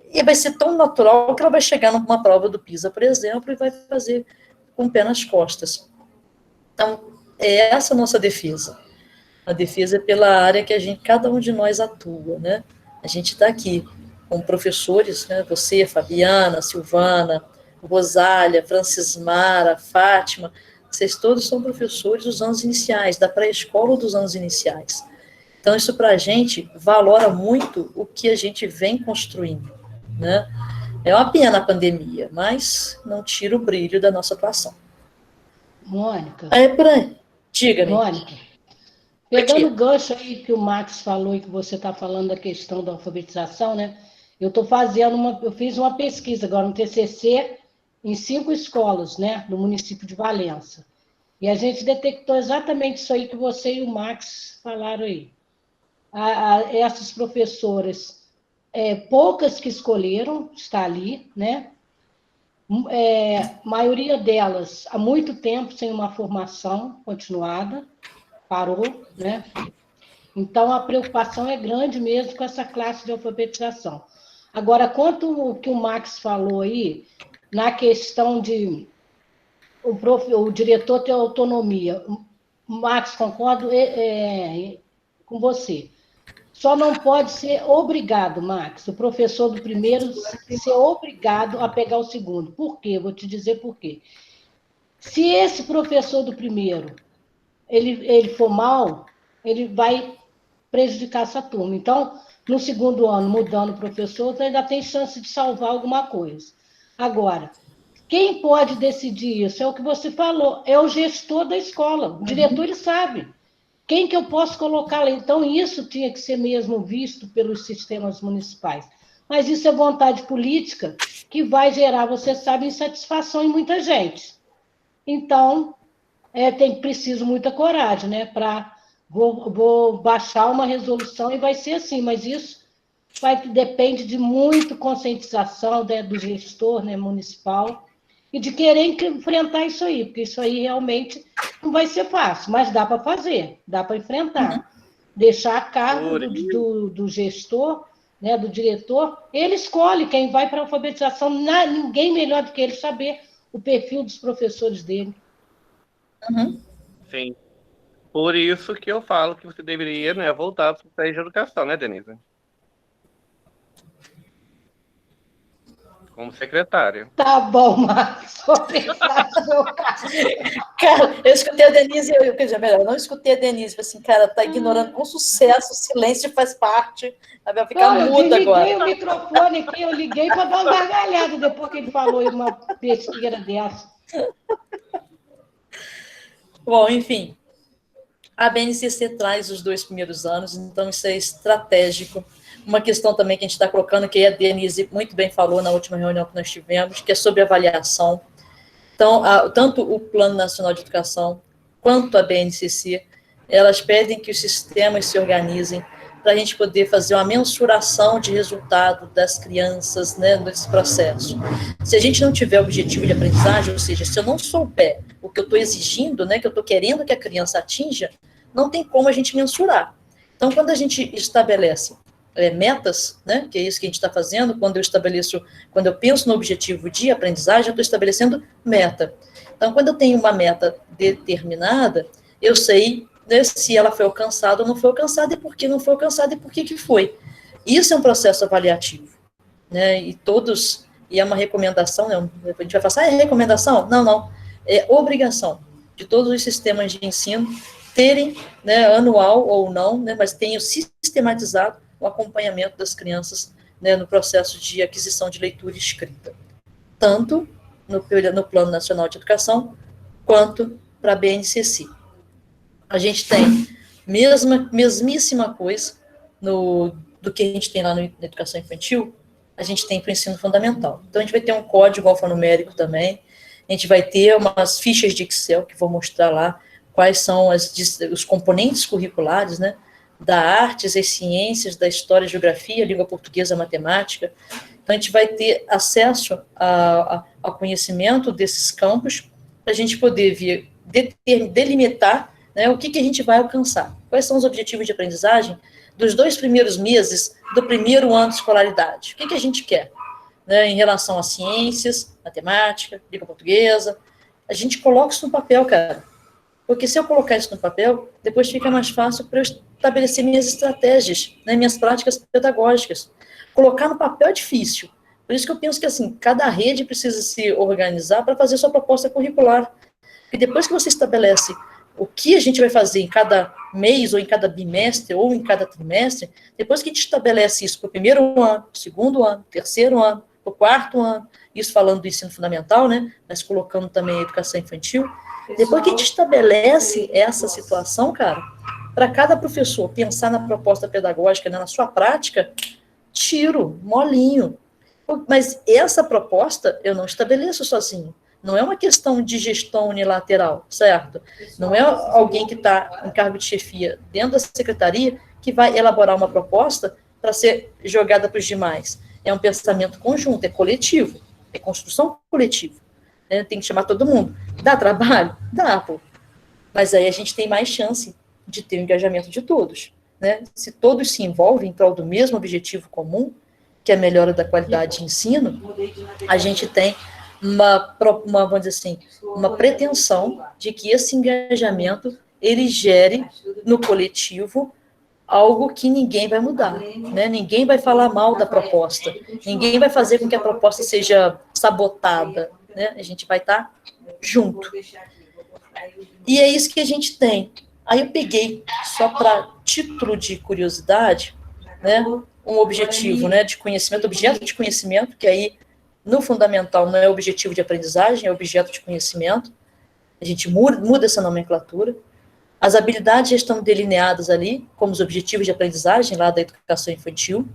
e vai ser tão natural que ela vai chegar numa prova do PISA, por exemplo, e vai fazer com o pé nas costas. Então, é essa a nossa defesa. A defesa é pela área que cada um de nós atua, né? A gente está aqui com professores, né? Você, Fabiana, Silvana, Rosália, Francismara, Fátima, vocês todos são professores dos anos iniciais, da pré-escola ou dos anos iniciais. Então, isso para a gente valora muito o que a gente vem construindo, né? É uma pena a pandemia, mas não tira o brilho da nossa atuação. Mônica. Diga-me. Mônica, pegando o gancho aí que o Max falou e que você está falando da questão da alfabetização, né? Eu fiz uma pesquisa agora no TCC em 5 escolas, né, no município de Valença. E a gente detectou exatamente isso aí que você e o Max falaram aí. Essas professoras, poucas que escolheram estar ali, né? Maioria delas há muito tempo sem uma formação continuada, parou, né? Então, a preocupação é grande mesmo com essa classe de alfabetização. Agora, quanto o que o Max falou aí, na questão de o diretor ter autonomia, Max, concordo com você. Só não pode ser obrigado, Max, o professor do primeiro ser obrigado a pegar o segundo. Por quê? Vou te dizer por quê. Se esse professor do primeiro ele for mal, ele vai prejudicar essa turma. Então, no segundo ano, mudando o professor, você ainda tem chance de salvar alguma coisa. Agora, quem pode decidir isso? É o que você falou, é o gestor da escola. O diretor, ele sabe. Quem que eu posso colocar lá? Então, isso tinha que ser mesmo visto pelos sistemas municipais. Mas isso é vontade política que vai gerar, você sabe, insatisfação em muita gente. Então, preciso muita coragem, né? Vou baixar uma resolução e vai ser assim, mas isso depende de muito conscientização, né, do gestor, né, municipal e de querer enfrentar isso aí, porque isso aí realmente não vai ser fácil, mas dá para fazer, dá para enfrentar. Deixar a cargo do gestor, né, do diretor, ele escolhe quem vai para a alfabetização, ninguém melhor do que ele saber o perfil dos professores dele. Sim. Por isso que eu falo que você deveria, né, voltar para o Secretaria de Educação, né, Denise? Como secretária. Tá bom, Marcos, vou pensar no seu caso. Cara, eu escutei a Denise, quer dizer, melhor, eu não escutei a Denise, falei assim, cara, tá ignorando com sucesso, o silêncio faz parte, ela vai ficar muda agora. Eu desliguei o microfone aqui, eu liguei para dar uma gargalhada depois que ele falou uma besteira dessa. Bom, enfim, a BNCC traz os 2 primeiros anos, então isso é estratégico. Uma questão também que a gente está colocando, que a Denise muito bem falou na última reunião que nós tivemos, que é sobre avaliação. Então, tanto o Plano Nacional de Educação quanto a BNCC, elas pedem que os sistemas se organizem para a gente poder fazer uma mensuração de resultado das crianças, né, nesse processo. Se a gente não tiver objetivo de aprendizagem, ou seja, se eu não souber o que eu estou exigindo, né, que eu estou querendo que a criança atinja, não tem como a gente mensurar. Então, quando a gente estabelece metas, né, que é isso que a gente está fazendo, quando eu penso no objetivo de aprendizagem, eu estou estabelecendo meta. Então, quando eu tenho uma meta determinada, eu sei, né, se ela foi alcançada ou não foi alcançada, e por que não foi alcançada, e por que foi. Isso é um processo avaliativo, né, e é uma recomendação, né, a gente vai falar, é recomendação? Não, é obrigação de todos os sistemas de ensino terem, né, anual ou não, né, mas tenham sistematizado o acompanhamento das crianças, né, no processo de aquisição de leitura e escrita, tanto no Plano Nacional de Educação, quanto para a BNCC. A gente tem mesmíssima coisa do que a gente tem lá na educação infantil, a gente tem para o ensino fundamental. Então, a gente vai ter um código alfanumérico também, a gente vai ter umas fichas de Excel que vou mostrar lá quais são os componentes curriculares, né, da artes, as ciências, da história, geografia, língua portuguesa, matemática. Então, a gente vai ter acesso ao conhecimento desses campos para a gente poder delimitar, né, o que a gente vai alcançar. Quais são os objetivos de aprendizagem dos 2 primeiros meses do primeiro ano de escolaridade? O que a gente quer, né, em relação a ciências, matemática, língua portuguesa? A gente coloca isso no papel, cara. Porque se eu colocar isso no papel, depois fica mais fácil para eu estabelecer minhas estratégias, né, minhas práticas pedagógicas. Colocar no papel é difícil. Por isso que eu penso que, assim, cada rede precisa se organizar para fazer sua proposta curricular. E depois que você estabelece o que a gente vai fazer em cada mês, ou em cada bimestre, ou em cada trimestre, depois que a gente estabelece isso para o primeiro ano, segundo ano, terceiro ano, para o quarto ano, isso falando do ensino fundamental, né, mas colocando também a educação infantil, depois que a gente estabelece essa situação, cara, para cada professor pensar na proposta pedagógica, né, na sua prática, tiro, molinho. Mas essa proposta eu não estabeleço sozinho. Não é uma questão de gestão unilateral, certo? Não é alguém que está em cargo de chefia dentro da secretaria que vai elaborar uma proposta para ser jogada para os demais. É um pensamento conjunto, é coletivo, é construção coletiva. Tem que chamar todo mundo. Dá trabalho? Dá, pô. Mas aí a gente tem mais chance de ter o engajamento de todos, né? Se todos se envolvem em prol do mesmo objetivo comum, que é a melhora da qualidade de ensino, a gente tem vamos dizer assim, uma pretensão de que esse engajamento ele gere no coletivo algo que ninguém vai mudar, né? Ninguém vai falar mal da proposta, ninguém vai fazer com que a proposta seja sabotada, né? A gente vai estar junto. E é isso que a gente tem. Aí eu peguei, só para título de curiosidade, né, um objetivo, né, de conhecimento, objeto de conhecimento, que aí, no fundamental, não é objetivo de aprendizagem, é objeto de conhecimento. A gente muda essa nomenclatura. As habilidades já estão delineadas ali, como os objetivos de aprendizagem lá da educação infantil.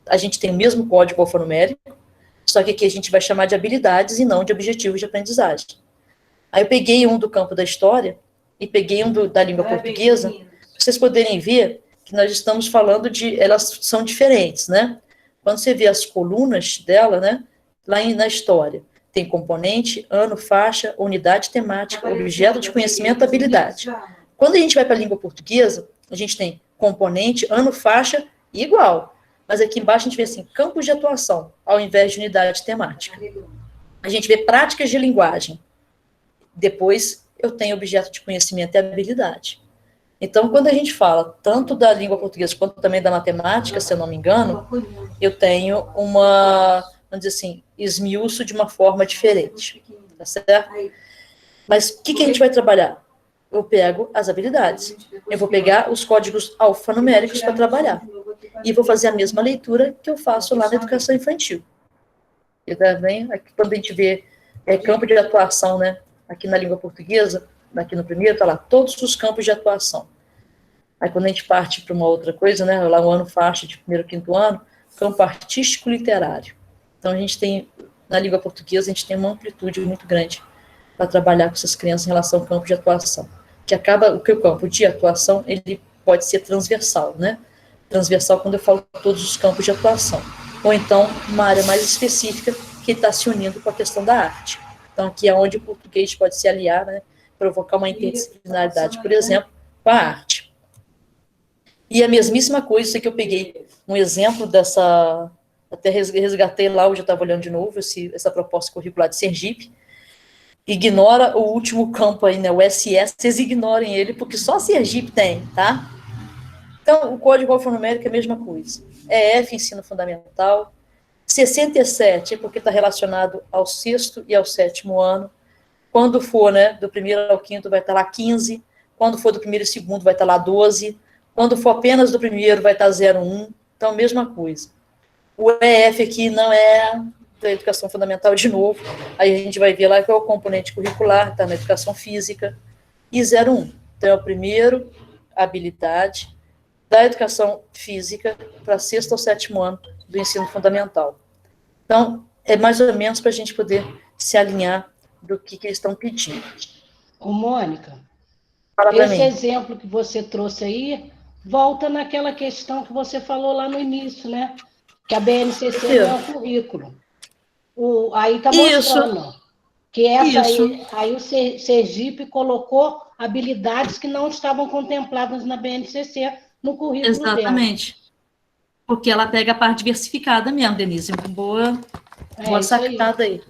A gente tem o mesmo código alfanumérico, só que aqui a gente vai chamar de habilidades e não de objetivos de aprendizagem. Aí eu peguei um do campo da história e peguei um da língua portuguesa, para vocês poderem ver que nós estamos falando elas são diferentes, né? Quando você vê as colunas dela, né, lá na história, tem componente, ano, faixa, unidade temática, objeto de conhecimento, habilidade. Quando a gente vai para a língua portuguesa, a gente tem componente, ano, faixa, igual. Mas aqui embaixo a gente vê assim, campos de atuação, ao invés de unidade temática. A gente vê práticas de linguagem. Depois eu tenho objeto de conhecimento e habilidade. Então, quando a gente fala tanto da língua portuguesa quanto também da matemática, se eu não me engano, eu tenho vamos dizer assim, esmiuço de uma forma diferente. Tá certo? Mas o que a gente vai trabalhar? Eu pego as habilidades. Eu vou pegar os códigos alfanuméricos para trabalhar. E vou fazer a mesma leitura que eu faço lá na educação infantil. E também, aqui, quando a gente vê campo de atuação, né? Aqui na língua portuguesa, aqui no primeiro, está lá, todos os campos de atuação. Aí quando a gente parte para uma outra coisa, né? Lá no ano faixa de primeiro, quinto ano, campo artístico literário. Então a gente tem, na língua portuguesa, a gente tem uma amplitude muito grande para trabalhar com essas crianças em relação ao campo de atuação. Que acaba, o campo de atuação, ele pode ser transversal, né? Transversal quando eu falo todos os campos de atuação. Ou então, uma área mais específica que está se unindo com a questão da arte. Então, aqui é onde o português pode se aliar, né? Provocar uma interdisciplinaridade, por exemplo, com a arte. E a mesmíssima coisa, isso aqui eu peguei um exemplo dessa, até resgatei lá, hoje eu estava olhando de novo, essa proposta curricular de Sergipe. Ignora o último campo aí, né, o SS, vocês ignorem ele, porque só Sergipe tem, tá? Então, o código alfanumérico é a mesma coisa. EF, ensino fundamental. 67 é porque está relacionado ao sexto e ao sétimo ano. Quando for, né, do primeiro ao quinto, vai estar lá 15. Quando for do primeiro e segundo, vai estar lá 12. Quando for apenas do primeiro, vai estar 01. Então, mesma coisa. O EF aqui não é da educação fundamental de novo. Aí a gente vai ver lá que é o componente curricular, está na educação física. E 01. Então, é o primeiro, habilidade, da educação física para sexto ou sétimo ano do ensino fundamental. Então, é mais ou menos para a gente poder se alinhar do que eles estão pedindo. Ô, Mônica, fala para mim. Exemplo que você trouxe aí volta naquela questão que você falou lá no início, né? Que a BNCC não é um currículo. Aí está mostrando que essa aí o Sergipe colocou habilidades que não estavam contempladas na BNCC no currículo dela. Exatamente. Porque ela pega a parte diversificada mesmo, Denise. Boa sacada aí.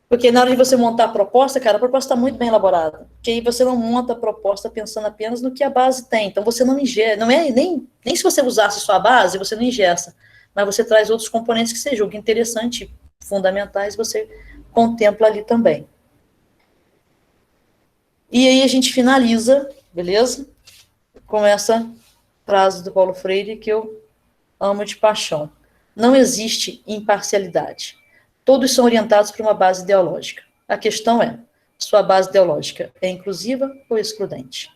Porque na hora de você montar a proposta, cara, a proposta está muito bem elaborada. Porque aí você não monta a proposta pensando apenas no que a base tem. Então você não ingessa, não é nem se você usasse só a base, você não ingessa. Mas você traz outros componentes que você julga interessante, fundamentais, você contempla ali também. E aí a gente finaliza, beleza? Com essa frase do Paulo Freire que eu amo de paixão. Não existe imparcialidade. Todos são orientados por uma base ideológica. A questão é, sua base ideológica é inclusiva ou excludente?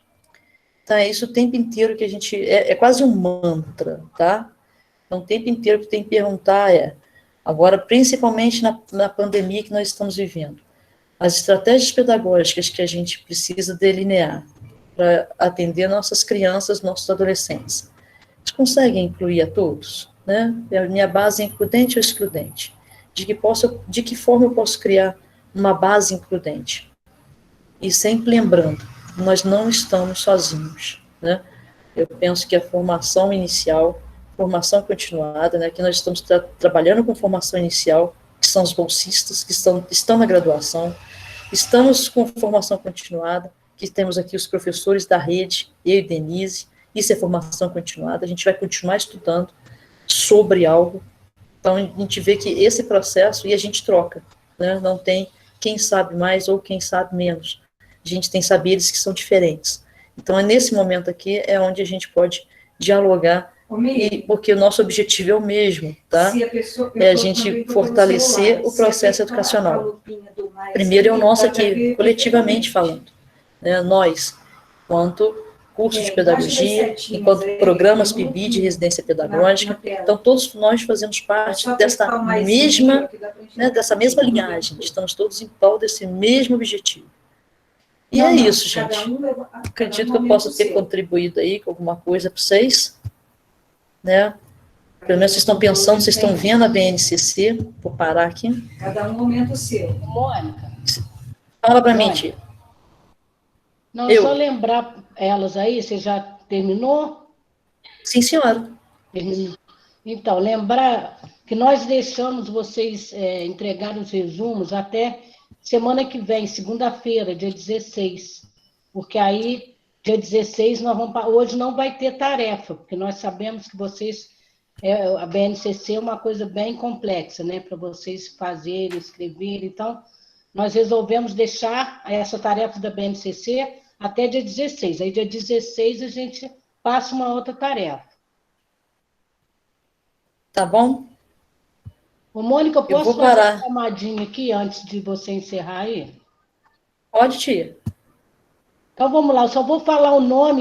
Então é isso o tempo inteiro que a gente... É quase um mantra, tá? Então o tempo inteiro que tem que perguntar agora, principalmente na pandemia que nós estamos vivendo, as estratégias pedagógicas que a gente precisa delinear para atender nossas crianças, nossos adolescentes. Eles conseguem incluir a todos? Né? A minha base é includente ou excludente? De que forma eu posso criar uma base includente? E sempre lembrando, nós não estamos sozinhos. Né? Eu penso que a formação inicial, formação continuada, né, que nós estamos trabalhando com formação inicial, que são os bolsistas, que estão na graduação, estamos com formação continuada, que temos aqui os professores da rede, eu e Denise, isso é formação continuada, a gente vai continuar estudando sobre algo, então a gente vê que esse processo, e a gente troca, né? Não tem quem sabe mais ou quem sabe menos, a gente tem saberes que são diferentes, então é nesse momento aqui, é onde a gente pode dialogar, porque o nosso objetivo é o mesmo, tá? É a gente fortalecer o processo educacional. Primeiro é o nosso aqui, coletivamente falando, né, nós, enquanto curso de pedagogia, enquanto programas PIBI de residência pedagógica. Então, todos nós fazemos parte dessa mesma linhagem, estamos todos em prol desse mesmo objetivo. E é isso, gente. Acredito que eu possa ter contribuído aí com alguma coisa para vocês, né? Pelo menos vocês estão pensando, vocês estão vendo a BNCC, vou parar aqui. Cada um momento seu. Mônica. Fala para mim, tia. Não, só lembrar elas aí, você já terminou? Sim, senhora. Terminou. Então, lembrar que nós deixamos vocês entregar os resumos até semana que vem, segunda-feira, dia 16. Porque aí, dia 16, hoje não vai ter tarefa, porque nós sabemos que vocês... a BNCC é uma coisa bem complexa, né? Para vocês fazerem, escreverem. Então, nós resolvemos deixar essa tarefa da BNCC até dia 16. Aí, dia 16, a gente passa uma outra tarefa. Tá bom? Ô, Mônica, eu posso fazer uma chamadinha aqui antes de você encerrar aí? Pode, tia. Então, vamos lá. Eu só vou falar o nome